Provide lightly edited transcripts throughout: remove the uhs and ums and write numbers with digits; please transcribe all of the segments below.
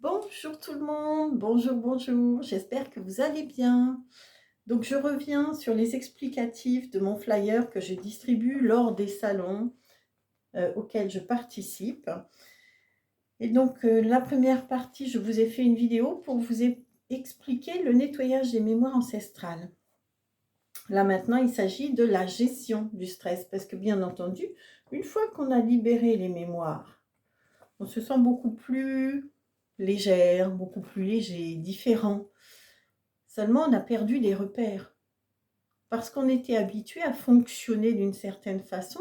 Bonjour tout le monde, bonjour, j'espère que vous allez bien. Donc je reviens sur les explicatifs de mon flyer que je distribue lors des salons auxquels je participe. Et donc la première partie, je vous ai fait une vidéo pour vous expliquer le nettoyage des mémoires ancestrales. Là maintenant, il s'agit de la gestion du stress parce que bien entendu, une fois qu'on a libéré les mémoires, on se sent beaucoup plus légère, beaucoup plus léger, différent. Seulement, on a perdu des repères parce qu'on était habitué à fonctionner d'une certaine façon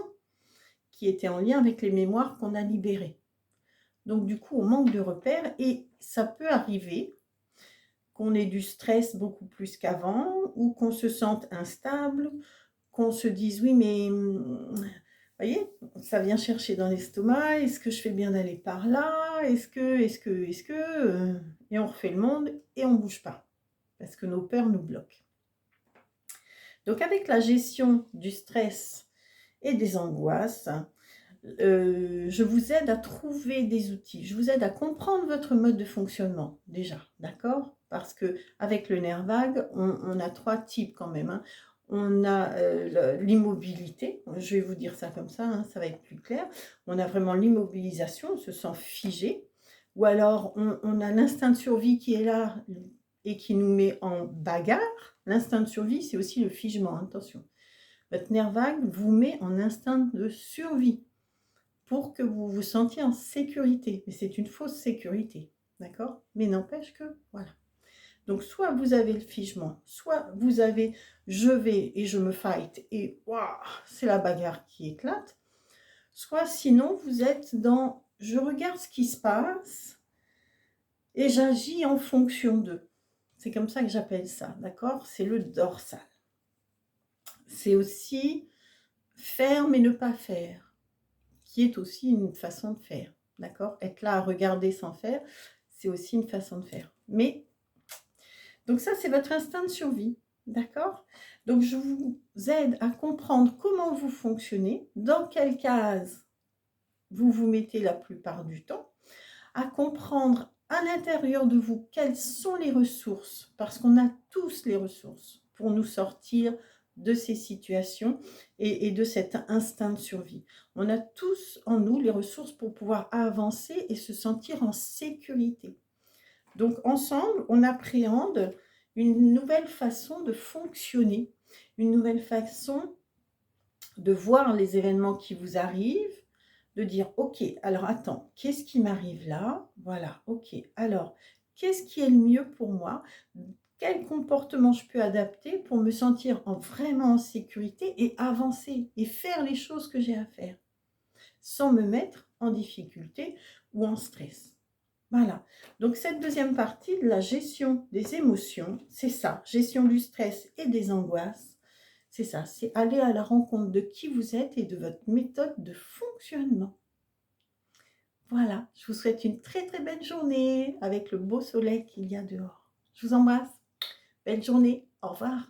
qui était en lien avec les mémoires qu'on a libérées. Donc du coup, on manque de repères et ça peut arriver qu'on ait du stress beaucoup plus qu'avant ou qu'on se sente instable, qu'on se dise oui mais voyez, ça vient chercher dans l'estomac, est-ce que je fais bien d'aller par là, et on refait le monde et on ne bouge pas parce que nos peurs nous bloquent. Donc avec la gestion du stress et des angoisses, je vous aide à trouver des outils, je vous aide à comprendre votre mode de fonctionnement déjà, d'accord? Parce qu'avec le nerf vague, on a 3 types quand même, hein. On a l'immobilité, je vais vous dire ça comme ça, hein, ça va être plus clair. On a vraiment l'immobilisation, on se sent figé, ou alors on a l'instinct de survie qui est là et qui nous met en bagarre. L'instinct de survie, c'est aussi le figement, attention. Votre nerf vague vous met en instinct de survie pour que vous vous sentiez en sécurité. Mais c'est une fausse sécurité, d'accord? Mais n'empêche que, voilà. Donc, soit vous avez le figement, soit vous avez je vais et je me fight et waouh, c'est la bagarre qui éclate. Soit sinon, vous êtes dans je regarde ce qui se passe et j'agis en fonction d'eux. C'est comme ça que j'appelle ça, d'accord? C'est le dorsal. C'est aussi faire mais ne pas faire, qui est aussi une façon de faire, d'accord? Être là à regarder sans faire, c'est aussi une façon de faire. Mais, donc ça, c'est votre instinct de survie, d'accord? Donc je vous aide à comprendre comment vous fonctionnez, dans quelle case vous vous mettez la plupart du temps, à comprendre à l'intérieur de vous quelles sont les ressources, parce qu'on a tous les ressources pour nous sortir de ces situations et de cet instinct de survie. On a tous en nous les ressources pour pouvoir avancer et se sentir en sécurité. Donc ensemble, on appréhende une nouvelle façon de fonctionner, une nouvelle façon de voir les événements qui vous arrivent, de dire ok, alors attends, qu'est-ce qui m'arrive là? Voilà, ok, alors qu'est-ce qui est le mieux pour moi? Quel comportement je peux adapter pour me sentir vraiment en sécurité et avancer et faire les choses que j'ai à faire sans me mettre en difficulté ou en stress. Voilà, donc cette deuxième partie de la gestion des émotions, c'est ça, gestion du stress et des angoisses. C'est ça, c'est aller à la rencontre de qui vous êtes et de votre méthode de fonctionnement. Voilà, je vous souhaite une très très belle journée avec le beau soleil qu'il y a dehors. Je vous embrasse. Belle journée. Au revoir.